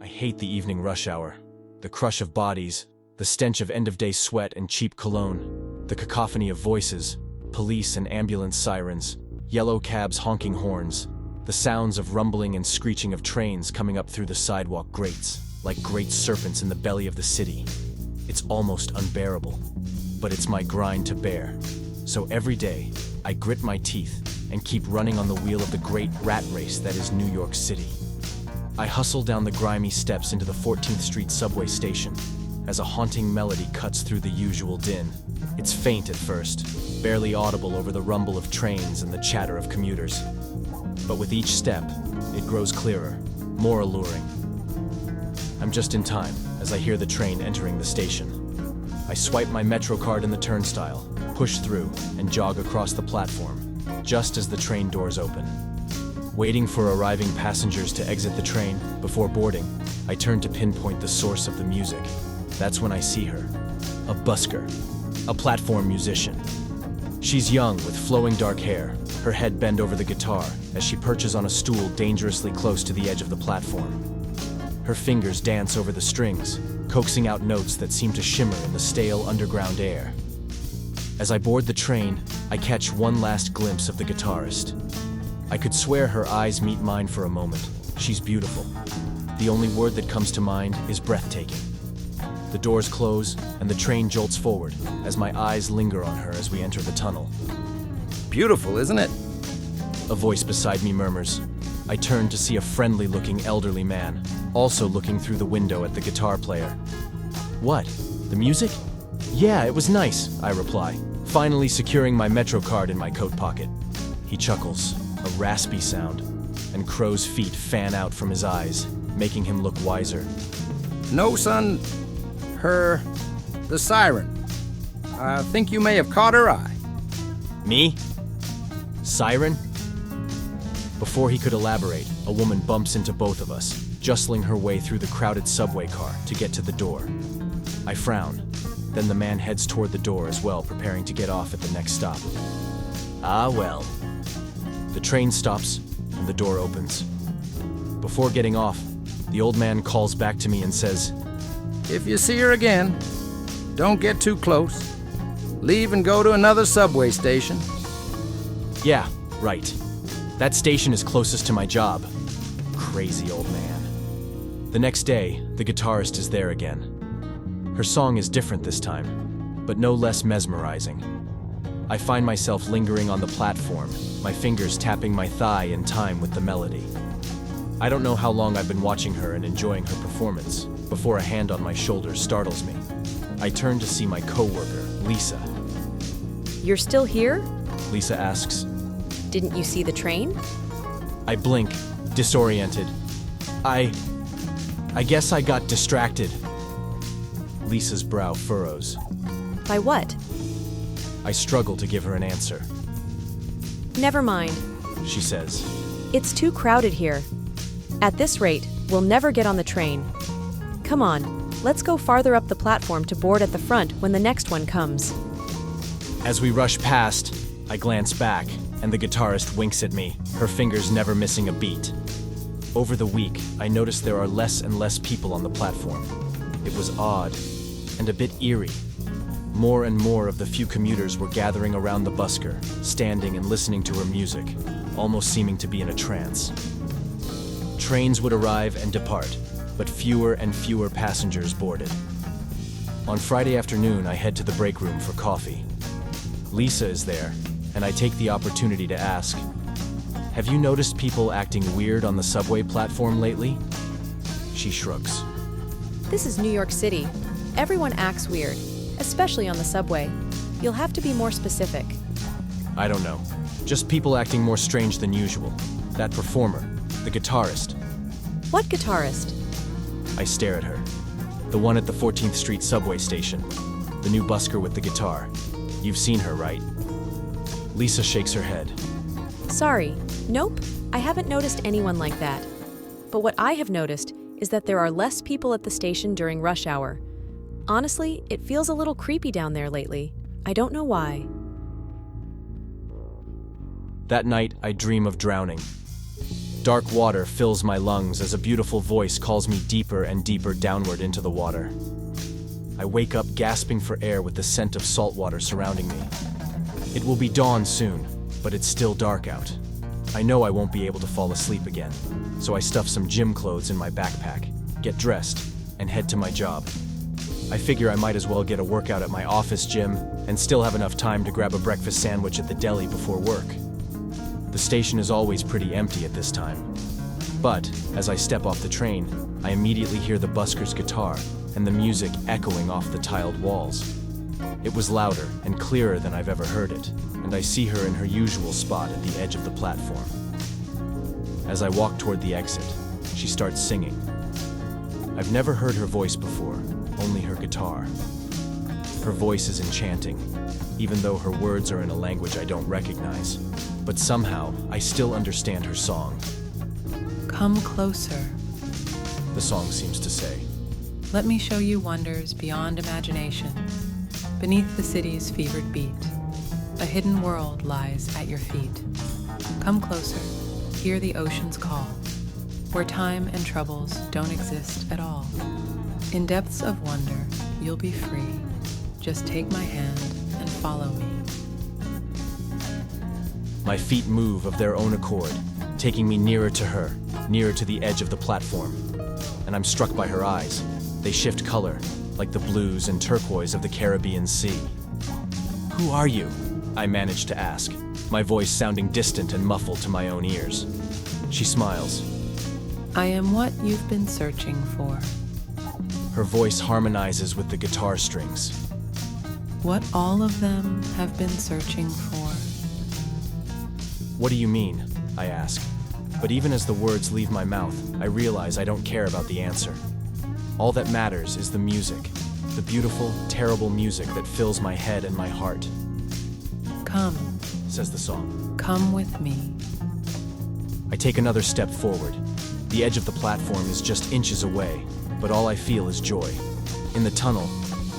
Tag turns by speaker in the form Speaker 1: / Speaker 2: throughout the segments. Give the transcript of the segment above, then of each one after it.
Speaker 1: I hate the evening rush hour. The crush of bodies, the stench of end-of-day sweat and cheap cologne, the cacophony of voices, police and ambulance sirens, yellow cabs honking horns, the sounds of rumbling and screeching of trains coming up through the sidewalk grates, like great serpents in the belly of the city. It's almost unbearable, but it's my grind to bear. So every day, I grit my teeth and keep running on the wheel of the great rat race that is New York City. I hustle down the grimy steps into the 14th Street subway station as a haunting melody cuts through the usual din. It's faint at first, barely audible over the rumble of trains and the chatter of commuters. But with each step, it grows clearer, more alluring. I'm just in time as I hear the train entering the station. I swipe my Metro card in the turnstile, push through, and jog across the platform, just as the train doors open. Waiting for arriving passengers to exit the train before boarding, I turn to pinpoint the source of the music. That's when I see her. A busker. A platform musician. She's young with flowing dark hair, her head bent over the guitar as she perches on a stool dangerously close to the edge of the platform. Her fingers dance over the strings, coaxing out notes that seem to shimmer in the stale underground air. As I board the train, I catch one last glimpse of the guitarist. I could swear her eyes meet mine for a moment. She's beautiful. The only word that comes to mind is breathtaking. The doors close, and the train jolts forward as my eyes linger on her as we enter the tunnel.
Speaker 2: Beautiful, isn't it?
Speaker 1: A voice beside me murmurs. I turn to see a friendly-looking elderly man, also looking through the window at the guitar player. What? The music? Yeah, it was nice, I reply, finally securing my Metro card in my coat pocket. He chuckles, a raspy sound, and crow's feet fan out from his eyes, making him look wiser.
Speaker 2: No, son. The Siren. I think you may have caught her eye.
Speaker 1: Me? Siren? Before he could elaborate, a woman bumps into both of us, jostling her way through the crowded subway car to get to the door. I frown. Then the man heads toward the door as well, preparing to get off at the next stop. Ah, well. The train stops, and the door opens. Before getting off, the old man calls back to me and says,
Speaker 2: If you see her again, don't get too close. Leave and go to another subway station.
Speaker 1: Yeah, right. That station is closest to my job. Crazy old man. The next day, the guitarist is there again. Her song is different this time, but no less mesmerizing. I find myself lingering on the platform, my fingers tapping my thigh in time with the melody. I don't know how long I've been watching her and enjoying her performance before a hand on my shoulder startles me. I turn to see my coworker, Lisa.
Speaker 3: You're still here?
Speaker 1: Lisa asks.
Speaker 3: Didn't you see the train?
Speaker 1: I blink, disoriented. I guess I got distracted. Lisa's brow furrows.
Speaker 3: By what?
Speaker 1: I struggle to give her an answer.
Speaker 3: Never mind,
Speaker 1: She says.
Speaker 3: It's too crowded here. At this rate, we'll never get on the train. Come on, let's go farther up the platform to board at the front when the next one comes.
Speaker 1: As we rush past, I glance back, and the guitarist winks at me, her fingers never missing a beat. Over the week, I noticed there are less and less people on the platform. It was odd, and a bit eerie. More and more of the few commuters were gathering around the busker, standing and listening to her music, almost seeming to be in a trance. Trains would arrive and depart, but fewer and fewer passengers boarded. On Friday afternoon, I head to the break room for coffee. Lisa is there, and I take the opportunity to ask, "Have you noticed people acting weird on the subway platform lately?" She shrugs.
Speaker 3: This is New York City. Everyone acts weird, especially on the subway. You'll have to be more specific.
Speaker 1: I don't know. Just people acting more strange than usual. That performer, the guitarist.
Speaker 3: What guitarist?
Speaker 1: I stare at her. The one at the 14th Street subway station. The new busker with the guitar. You've seen her, right? Lisa shakes her head.
Speaker 3: Sorry, nope, I haven't noticed anyone like that. But what I have noticed is that there are less people at the station during rush hour. Honestly, it feels a little creepy down there lately. I don't know why.
Speaker 1: That night, I dream of drowning. Dark water fills my lungs as a beautiful voice calls me deeper and deeper downward into the water. I wake up gasping for air with the scent of salt water surrounding me. It will be dawn soon, but it's still dark out. I know I won't be able to fall asleep again, so I stuff some gym clothes in my backpack, get dressed, and head to my job. I figure I might as well get a workout at my office gym and still have enough time to grab a breakfast sandwich at the deli before work. The station is always pretty empty at this time. But, as I step off the train, I immediately hear the busker's guitar and the music echoing off the tiled walls. It was louder and clearer than I've ever heard it, and I see her in her usual spot at the edge of the platform. As I walk toward the exit, she starts singing. I've never heard her voice before, only her guitar. Her voice is enchanting, even though her words are in a language I don't recognize. But somehow, I still understand her song.
Speaker 4: Come closer.
Speaker 1: The song seems to say.
Speaker 4: Let me show you wonders beyond imagination. Beneath the city's fevered beat, a hidden world lies at your feet. Come closer, hear the ocean's call, where time and troubles don't exist at all. In depths of wonder, you'll be free. Just take my hand and follow me.
Speaker 1: My feet move of their own accord, taking me nearer to her, nearer to the edge of the platform. And I'm struck by her eyes. They shift color, like the blues and turquoise of the Caribbean Sea. Who are you? I manage to ask, my voice sounding distant and muffled to my own ears. She smiles.
Speaker 4: I am what you've been searching for.
Speaker 1: Her voice harmonizes with the guitar strings.
Speaker 4: What all of them have been searching for.
Speaker 1: What do you mean? I ask. But even as the words leave my mouth, I realize I don't care about the answer. All that matters is the music, the beautiful, terrible music that fills my head and my heart.
Speaker 4: Come,
Speaker 1: says the song.
Speaker 4: Come with me.
Speaker 1: I take another step forward. The edge of the platform is just inches away, but all I feel is joy. In the tunnel,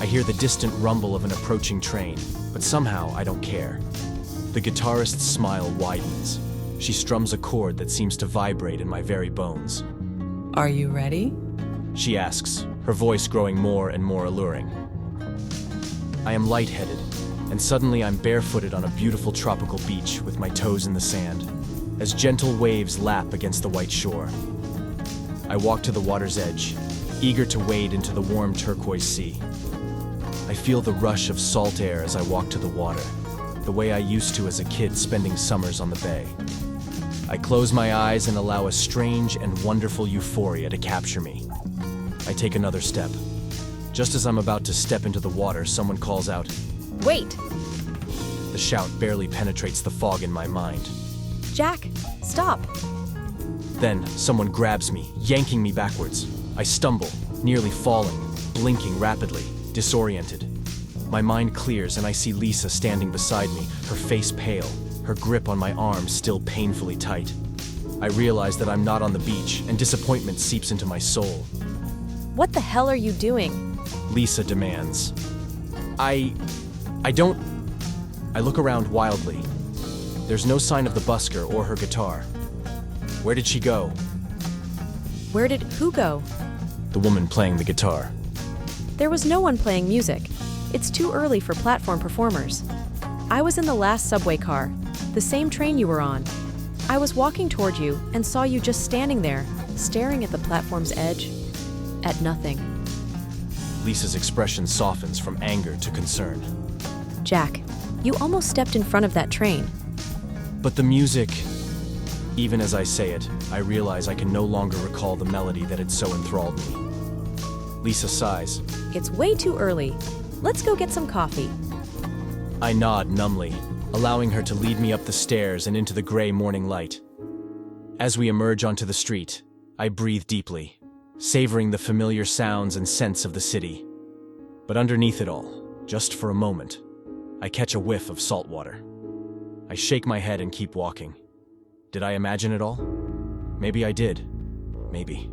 Speaker 1: I hear the distant rumble of an approaching train, but somehow I don't care. The guitarist's smile widens. She strums a chord that seems to vibrate in my very bones.
Speaker 4: Are you ready?
Speaker 1: She asks, her voice growing more and more alluring. I am lightheaded, and suddenly I'm barefooted on a beautiful tropical beach with my toes in the sand, as gentle waves lap against the white shore. I walk to the water's edge, eager to wade into the warm turquoise sea. I feel the rush of salt air as I walk to the water, the way I used to as a kid spending summers on the bay. I close my eyes and allow a strange and wonderful euphoria to capture me. I take another step. Just as I'm about to step into the water, someone calls out,
Speaker 3: Wait!
Speaker 1: The shout barely penetrates the fog in my mind.
Speaker 3: Jack, stop!
Speaker 1: Then, someone grabs me, yanking me backwards. I stumble, nearly falling, blinking rapidly, disoriented. My mind clears and I see Lisa standing beside me, her face pale, her grip on my arm still painfully tight. I realize that I'm not on the beach, and disappointment seeps into my soul.
Speaker 3: What the hell are you doing?
Speaker 1: Lisa demands. I don't... I look around wildly. There's no sign of the busker or her guitar. Where did she go?
Speaker 3: Where did who go?
Speaker 1: The woman playing the guitar.
Speaker 3: There was no one playing music. It's too early for platform performers. I was in the last subway car, the same train you were on. I was walking toward you and saw you just standing there, staring at the platform's edge, at nothing.
Speaker 1: Lisa's expression softens from anger to concern.
Speaker 3: Jack, you almost stepped in front of that train.
Speaker 1: But the music... Even as I say it, I realize I can no longer recall the melody that had so enthralled me. Lisa sighs.
Speaker 3: It's way too early. Let's go get some coffee.
Speaker 1: I nod numbly, allowing her to lead me up the stairs and into the gray morning light. As we emerge onto the street, I breathe deeply, savoring the familiar sounds and scents of the city. But underneath it all, just for a moment, I catch a whiff of salt water. I shake my head and keep walking. Did I imagine it all? Maybe I did. Maybe.